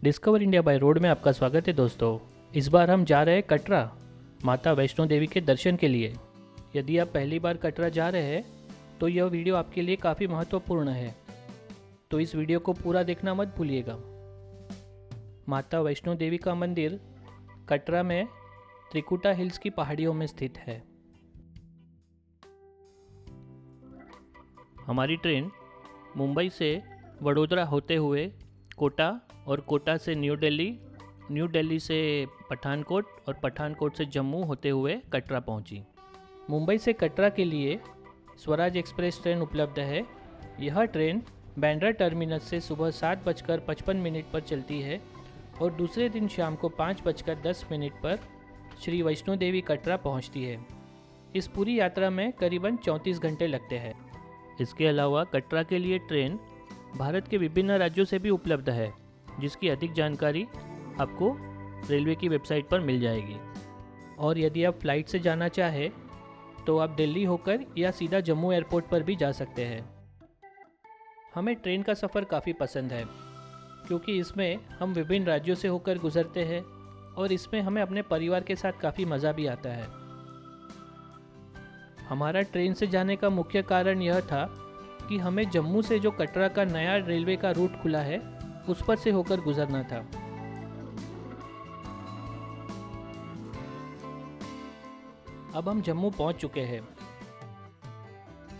Discover India by road में आपका स्वागत है दोस्तों। इस बार हम जा रहे हैं कटरा माता वैष्णो देवी के दर्शन के लिए। यदि आप पहली बार कटरा जा रहे हैं तो यह वीडियो आपके लिए काफ़ी महत्वपूर्ण है, तो इस वीडियो को पूरा देखना मत भूलिएगा। माता वैष्णो देवी का मंदिर कटरा में त्रिकुटा हिल्स की पहाड़ियों में स्थित है। हमारी ट्रेन मुंबई से वडोदरा होते हुए कोटा और कोटा से न्यू दिल्ली से पठानकोट और पठानकोट से जम्मू होते हुए कटरा पहुंची। मुंबई से कटरा के लिए स्वराज एक्सप्रेस ट्रेन उपलब्ध है। यह ट्रेन बांद्रा टर्मिनस से सुबह 7:55 पर चलती है और दूसरे दिन शाम को 5:10 पर श्री वैष्णो देवी कटरा पहुंचती है। इस पूरी यात्रा में करीबन 34 घंटे लगते हैं। इसके अलावा कटरा के लिए ट्रेन भारत के विभिन्न राज्यों से भी उपलब्ध है, जिसकी अधिक जानकारी आपको रेलवे की वेबसाइट पर मिल जाएगी। और यदि आप फ्लाइट से जाना चाहें तो आप दिल्ली होकर या सीधा जम्मू एयरपोर्ट पर भी जा सकते हैं। हमें ट्रेन का सफ़र काफ़ी पसंद है क्योंकि इसमें हम विभिन्न राज्यों से होकर गुजरते हैं और इसमें हमें अपने परिवार के साथ काफ़ी मज़ा भी आता है। हमारा ट्रेन से जाने का मुख्य कारण यह था कि हमें जम्मू से जो कटरा का नया रेलवे का रूट खुला है उस पर से होकर गुजरना था। अब हम जम्मू पहुंच चुके हैं।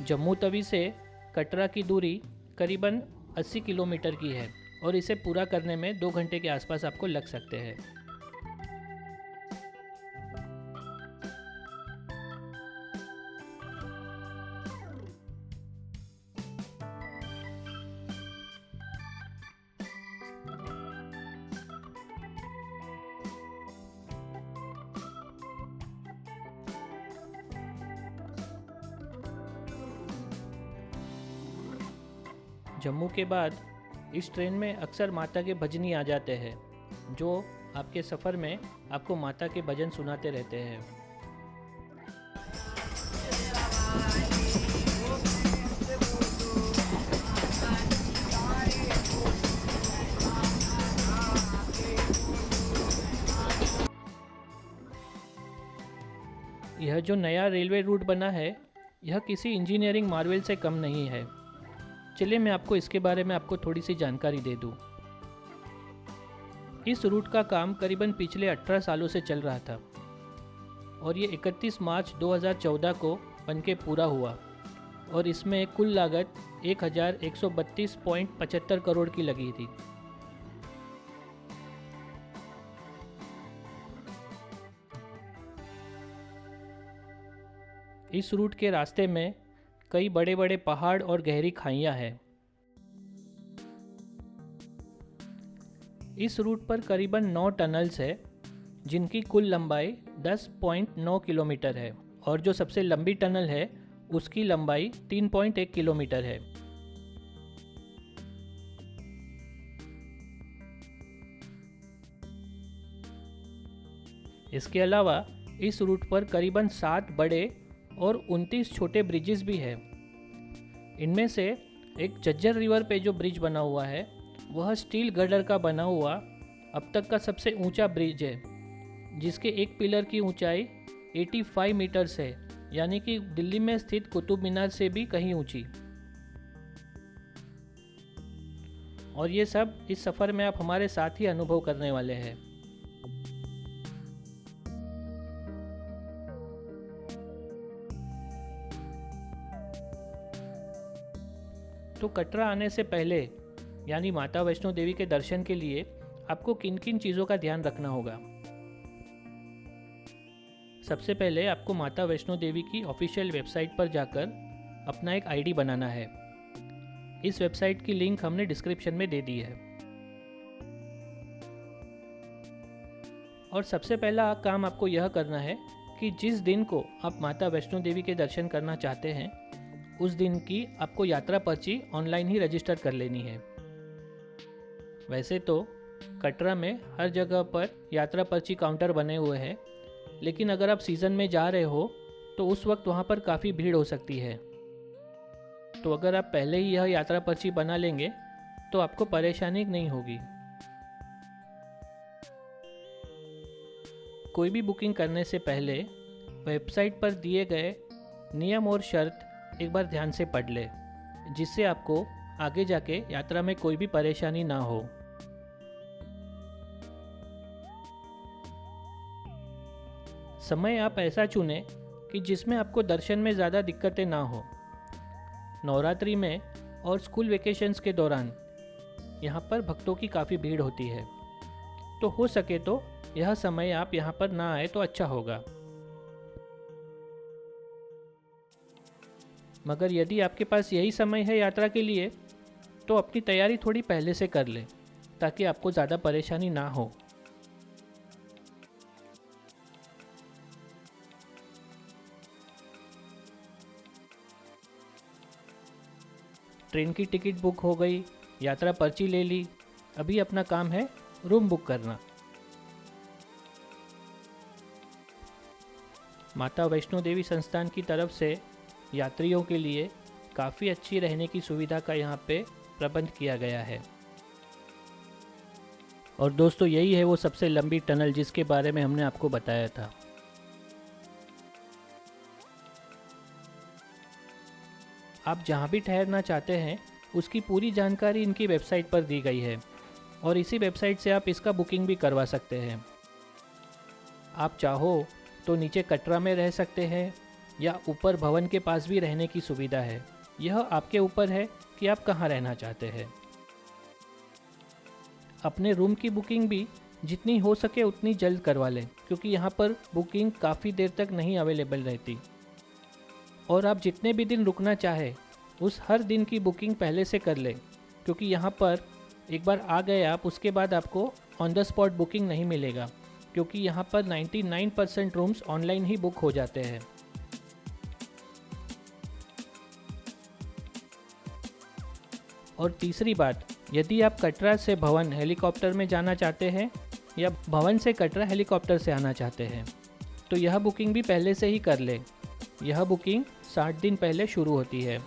जम्मू तवी से कटरा की दूरी करीबन 80 किलोमीटर की है और इसे पूरा करने में 2 घंटे के आसपास आपको लग सकते हैं। जम्मू के बाद इस ट्रेन में अक्सर माता के भजनी आ जाते हैं, जो आपके सफ़र में आपको माता के भजन सुनाते रहते हैं। यह जो नया रेलवे रूट बना है, यह किसी इंजीनियरिंग मार्वल से कम नहीं है। चलिए मैं आपको इसके बारे में थोड़ी सी जानकारी दे दूं। इस रूट का काम करीबन पिछले 18 सालों से चल रहा था और ये 31 मार्च 2014 को बनके पूरा हुआ और इसमें कुल लागत 1132.75 करोड़ की लगी थी। इस रूट के रास्ते में कई बड़े बड़े पहाड़ और गहरी खाइयां हैं। इस रूट पर करीबन 9 टनल्स है, जिनकी कुल लंबाई 10.9 किलोमीटर है और जो सबसे लंबी टनल है उसकी लंबाई 3.1 किलोमीटर है। इसके अलावा इस रूट पर करीबन 7 बड़े और 29 छोटे ब्रिजेस भी हैं। इनमें से एक झज्जर रिवर पे जो ब्रिज बना हुआ है वह स्टील गर्डर का बना हुआ अब तक का सबसे ऊंचा ब्रिज है, जिसके एक पिलर की ऊंचाई 85 मीटर्स है, यानी कि दिल्ली में स्थित कुतुब मीनार से भी कहीं ऊंची। और ये सब इस सफ़र में आप हमारे साथ ही अनुभव करने वाले हैं। तो कटरा आने से पहले यानी माता वैष्णो देवी के दर्शन के लिए आपको किन किन चीज़ों का ध्यान रखना होगा। सबसे पहले आपको माता वैष्णो देवी की ऑफिशियल वेबसाइट पर जाकर अपना एक आईडी बनाना है। इस वेबसाइट की लिंक हमने डिस्क्रिप्शन में दे दी है। और सबसे पहला काम आपको यह करना है कि जिस दिन को आप माता वैष्णो देवी के दर्शन करना चाहते हैं उस दिन की आपको यात्रा पर्ची ऑनलाइन ही रजिस्टर कर लेनी है। वैसे तो कटरा में हर जगह पर यात्रा पर्ची काउंटर बने हुए हैं, लेकिन अगर आप सीज़न में जा रहे हो तो उस वक्त वहाँ पर काफ़ी भीड़ हो सकती है। तो अगर आप पहले ही यह यात्रा पर्ची बना लेंगे तो आपको परेशानी नहीं होगी। कोई भी बुकिंग करने से पहले वेबसाइट पर दिए गए नियम और शर्त एक बार ध्यान से पढ़ ले, जिससे आपको आगे जाके यात्रा में कोई भी परेशानी ना हो। समय आप ऐसा चुनें कि जिसमें आपको दर्शन में ज़्यादा दिक्कतें ना हो। नवरात्रि में और स्कूल वेकेशंस के दौरान यहाँ पर भक्तों की काफ़ी भीड़ होती है, तो हो सके तो यह समय आप यहाँ पर ना आए तो अच्छा होगा। मगर यदि आपके पास यही समय है यात्रा के लिए, तो अपनी तैयारी थोड़ी पहले से कर लें ताकि आपको ज़्यादा परेशानी ना हो। ट्रेन की टिकट बुक हो गई, यात्रा पर्ची ले ली, अभी अपना काम है रूम बुक करना। माता वैष्णो देवी संस्थान की तरफ से यात्रियों के लिए काफ़ी अच्छी रहने की सुविधा का यहाँ पे प्रबंध किया गया है। और दोस्तों, यही है वो सबसे लंबी टनल जिसके बारे में हमने आपको बताया था। आप जहाँ भी ठहरना चाहते हैं उसकी पूरी जानकारी इनकी वेबसाइट पर दी गई है और इसी वेबसाइट से आप इसका बुकिंग भी करवा सकते हैं। आप चाहो तो नीचे कटरा में रह सकते हैं या ऊपर भवन के पास भी रहने की सुविधा है। यह आपके ऊपर है कि आप कहाँ रहना चाहते हैं। अपने रूम की बुकिंग भी जितनी हो सके उतनी जल्द करवा लें, क्योंकि यहाँ पर बुकिंग काफ़ी देर तक नहीं अवेलेबल रहती। और आप जितने भी दिन रुकना चाहे उस हर दिन की बुकिंग पहले से कर लें, क्योंकि यहाँ पर एक बार आ गए आप, उसके बाद आपको ऑन द स्पॉट बुकिंग नहीं मिलेगा, क्योंकि यहाँ पर 99% रूम्स ऑनलाइन ही बुक हो जाते हैं। और तीसरी बात, यदि आप कटरा से भवन हेलीकॉप्टर में जाना चाहते हैं या भवन से कटरा हेलीकॉप्टर से आना चाहते हैं, तो यह बुकिंग भी पहले से ही कर लें। यह बुकिंग 60 दिन पहले शुरू होती है।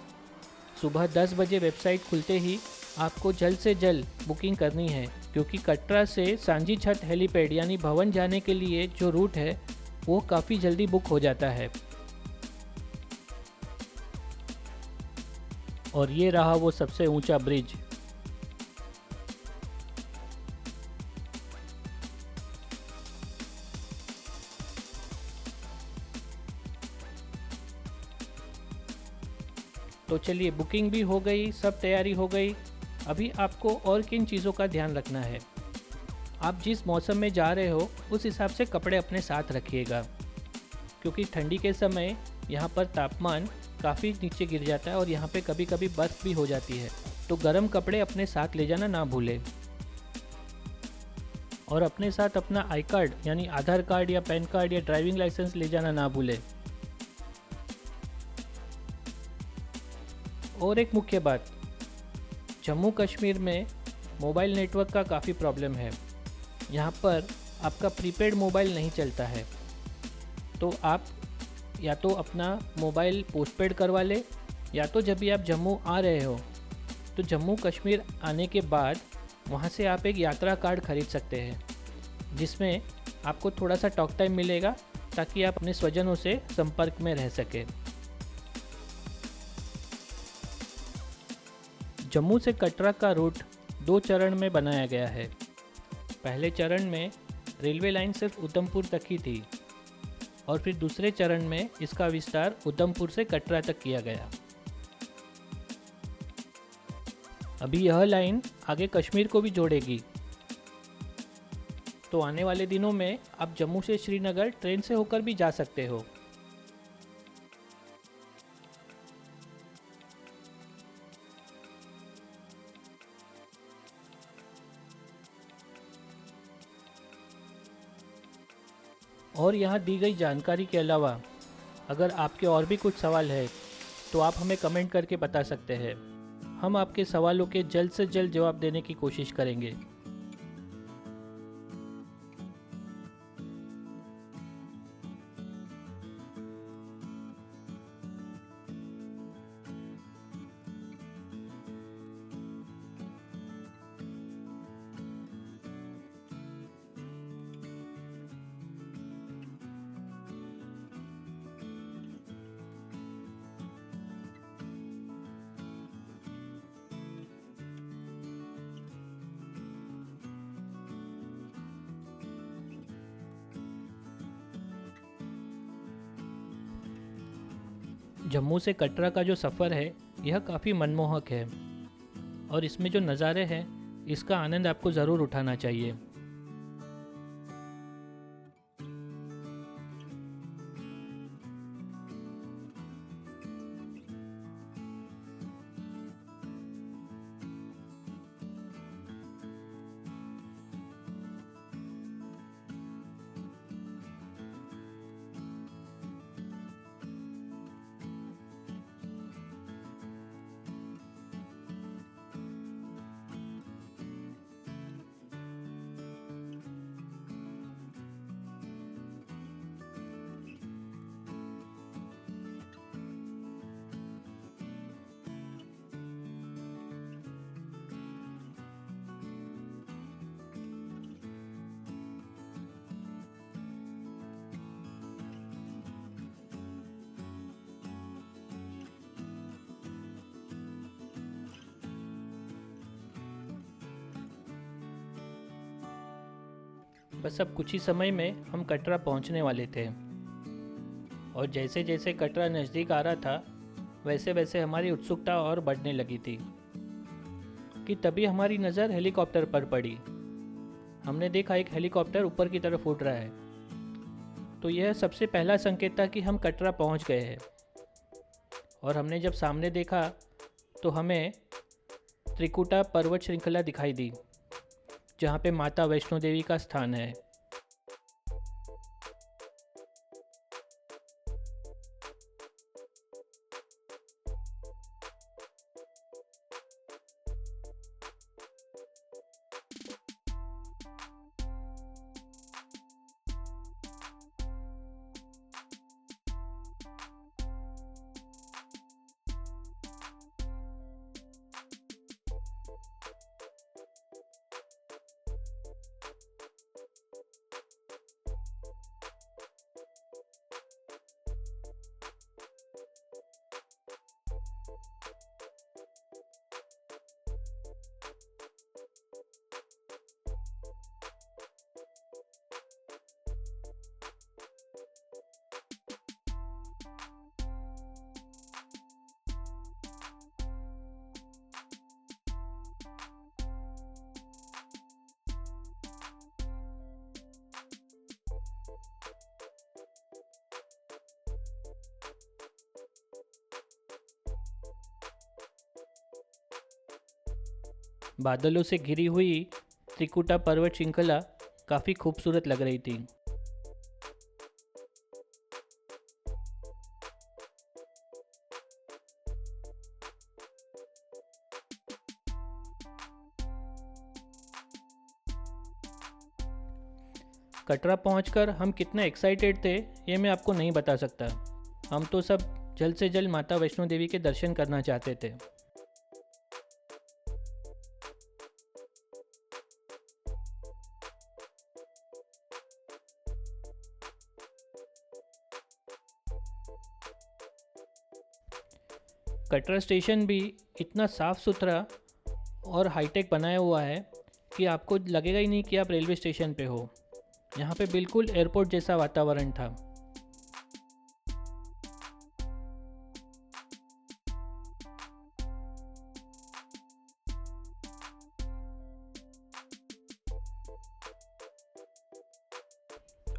सुबह 10 बजे वेबसाइट खुलते ही आपको जल्द से जल्द बुकिंग करनी है, क्योंकि कटरा से सांझी छत हेलीपैड यानी भवन जाने के लिए जो रूट है वो काफ़ी जल्दी बुक हो जाता है। और ये रहा वो सबसे ऊंचा ब्रिज। तो चलिए, बुकिंग भी हो गई, सब तैयारी हो गई। अभी आपको और किन चीज़ों का ध्यान रखना है। आप जिस मौसम में जा रहे हो उस हिसाब से कपड़े अपने साथ रखिएगा, क्योंकि ठंडी के समय यहाँ पर तापमान काफ़ी नीचे गिर जाता है और यहाँ पे कभी कभी बर्फ़ भी हो जाती है। तो गर्म कपड़े अपने साथ ले जाना ना भूलें। और अपने साथ अपना आई कार्ड यानी आधार कार्ड या पैन कार्ड या ड्राइविंग लाइसेंस ले जाना ना भूलें। और एक मुख्य बात, जम्मू कश्मीर में मोबाइल नेटवर्क का काफ़ी प्रॉब्लम है। यहाँ पर आपका प्रीपेड मोबाइल नहीं चलता है, तो आप या तो अपना मोबाइल पोस्टपेड करवा ले, या तो जब भी आप जम्मू आ रहे हो तो जम्मू कश्मीर आने के बाद वहाँ से आप एक यात्रा कार्ड खरीद सकते हैं, जिसमें आपको थोड़ा सा टॉक टाइम मिलेगा ताकि आप अपने स्वजनों से संपर्क में रह सकें। जम्मू से कटरा का रूट 2 चरण में बनाया गया है। पहले चरण में रेलवे लाइन सिर्फ उधमपुर तक ही थी और फिर दूसरे चरण में इसका विस्तार उधमपुर से कटरा तक किया गया। अभी यह लाइन आगे कश्मीर को भी जोड़ेगी। तो आने वाले दिनों में आप जम्मू से श्रीनगर ट्रेन से होकर भी जा सकते हो। और यहाँ दी गई जानकारी के अलावा अगर आपके और भी कुछ सवाल है तो आप हमें कमेंट करके बता सकते हैं। हम आपके सवालों के जल्द से जल्द जवाब देने की कोशिश करेंगे। जम्मू से कटरा का जो सफ़र है यह काफ़ी मनमोहक है और इसमें जो नज़ारे हैं इसका आनंद आपको ज़रूर उठाना चाहिए। बस अब कुछ ही समय में हम कटरा पहुंचने वाले थे और जैसे जैसे कटरा नज़दीक आ रहा था वैसे वैसे हमारी उत्सुकता और बढ़ने लगी थी कि तभी हमारी नज़र हेलीकॉप्टर पर पड़ी। हमने देखा एक हेलीकॉप्टर ऊपर की तरफ उड़ रहा है, तो यह सबसे पहला संकेत था कि हम कटरा पहुंच गए हैं। और हमने जब सामने देखा तो हमें त्रिकुटा पर्वत श्रृंखला दिखाई दी, जहाँ पे माता वैष्णो देवी का स्थान है। बादलों से घिरी हुई त्रिकुटा पर्वत श्रृंखला काफ़ी खूबसूरत लग रही थी। कटरा पहुंचकर हम कितने एक्साइटेड थे ये मैं आपको नहीं बता सकता। हम तो सब जल्द से जल्द माता वैष्णो देवी के दर्शन करना चाहते थे। कटरा स्टेशन भी इतना साफ़ सुथरा और हाईटेक बनाया हुआ है कि आपको लगेगा ही नहीं कि आप रेलवे स्टेशन पे हो। यहाँ पे बिल्कुल एयरपोर्ट जैसा वातावरण था।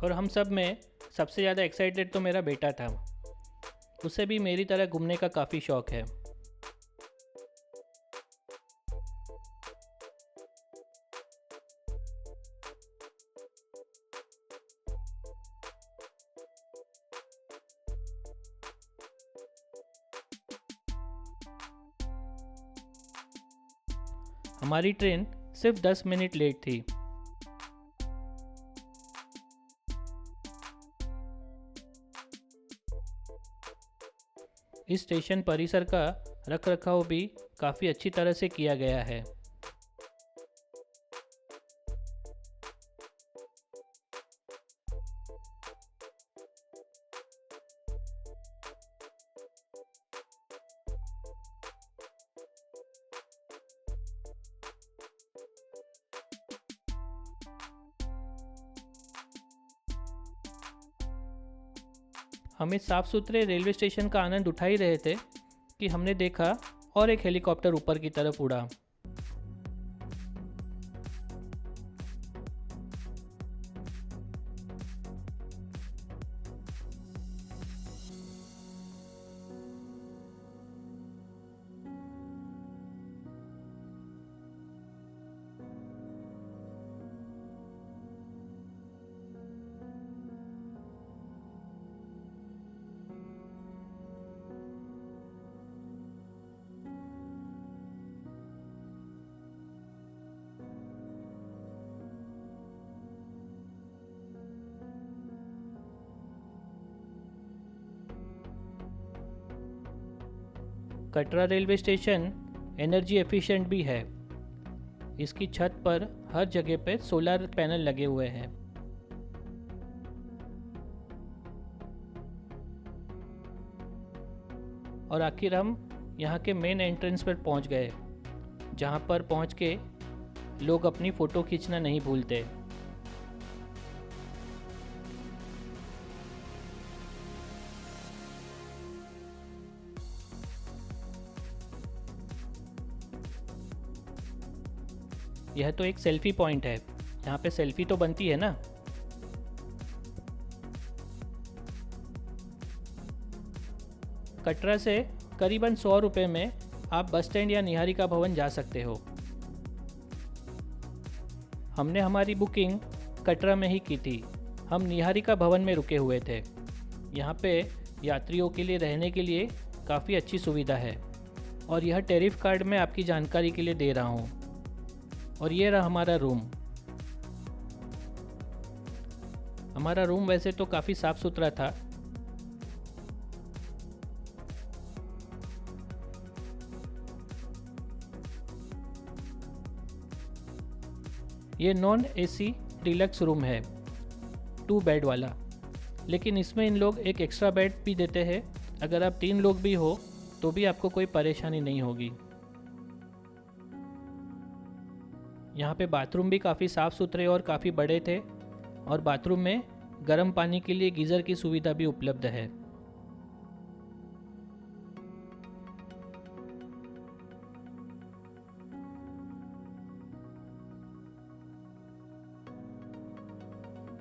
और हम सब में सबसे ज़्यादा एक्साइटेड तो मेरा बेटा था। उसे भी मेरी तरह घूमने का काफ़ी शौक है। हमारी ट्रेन सिर्फ 10 मिनट लेट थी। इस स्टेशन परिसर का रखरखाव भी काफ़ी अच्छी तरह से किया गया है। हम इस साफ़ सुथरे रेलवे स्टेशन का आनंद उठा ही रहे थे कि हमने देखा और एक हेलीकॉप्टर ऊपर की तरफ उड़ा। Katra railway station energy efficient भी है। इसकी छत पर हर जगह पे सोलर पैनल लगे हुए हैं। और आखिर हम यहाँ के मेन एंट्रेंस पर पहुँच गए, जहाँ पर पहुँच के लोग अपनी फ़ोटो खींचना नहीं भूलते। यह तो एक सेल्फी पॉइंट है, यहाँ पे सेल्फी तो बनती है ना। कटरा से करीबन 100 रुपये में आप बस स्टैंड या निहारिका भवन जा सकते हो। हमने हमारी बुकिंग कटरा में ही की थी। हम निहारिका भवन में रुके हुए थे। यहाँ पे यात्रियों के लिए रहने के लिए काफ़ी अच्छी सुविधा है और यह टैरिफ कार्ड मैं आपकी जानकारी के लिए दे रहा हूँ। और ये रहा हमारा रूम। हमारा रूम वैसे तो काफ़ी साफ़ सुथरा था। ये नॉन एसी डिलक्स रूम है, 2 बेड वाला, लेकिन इसमें इन लोग एक एक्स्ट्रा बेड भी देते हैं। अगर आप 3 लोग भी हो तो भी आपको कोई परेशानी नहीं होगी। यहाँ पे बाथरूम भी काफ़ी साफ़ सुथरे और काफ़ी बड़े थे और बाथरूम में गर्म पानी के लिए गीज़र की सुविधा भी उपलब्ध है।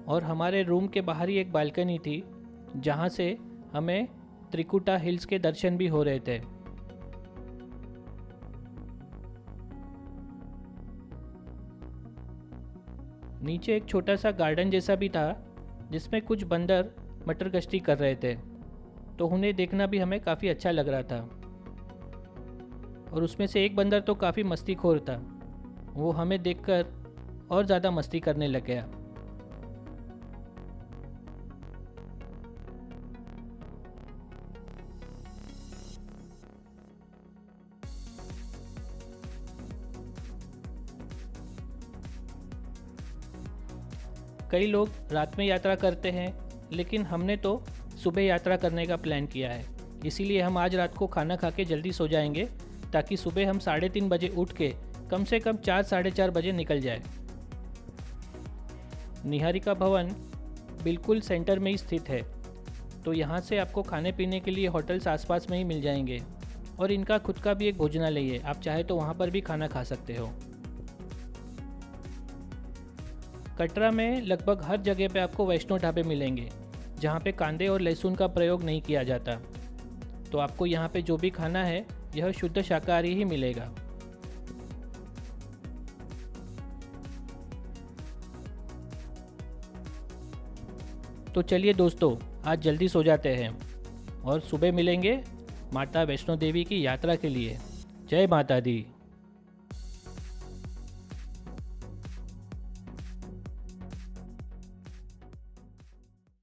और हमारे रूम के बाहर ही एक बालकनी थी, जहाँ से हमें त्रिकुटा हिल्स के दर्शन भी हो रहे थे। नीचे एक छोटा सा गार्डन जैसा भी था, जिसमें कुछ बंदर मटर गश्ती कर रहे थे, तो उन्हें देखना भी हमें काफ़ी अच्छा लग रहा था। और उसमें से एक बंदर तो काफ़ी मस्तीखोर था, वो हमें देखकर और ज़्यादा मस्ती करने लग गया। कई लोग रात में यात्रा करते हैं, लेकिन हमने तो सुबह यात्रा करने का प्लान किया है। इसीलिए हम आज रात को खाना खा के जल्दी सो जाएंगे, ताकि सुबह हम 3:30 बजे उठ के कम से कम 4 साढ़े 4 बजे निकल जाए। निहारिका भवन बिल्कुल सेंटर में ही स्थित है, तो यहाँ से आपको खाने पीने के लिए होटल्स आसपास में ही मिल जाएंगे और इनका खुद का भी एक भोजनालय है। आप चाहे तो वहाँ पर भी खाना खा सकते हो। कटरा में लगभग हर जगह पे आपको वैष्णो ढाबे मिलेंगे, जहाँ पे कांदे और लहसुन का प्रयोग नहीं किया जाता। तो आपको यहाँ पे जो भी खाना है यह शुद्ध शाकाहारी ही मिलेगा। तो चलिए दोस्तों, आज जल्दी सो जाते हैं और सुबह मिलेंगे माता वैष्णो देवी की यात्रा के लिए। जय माता दी।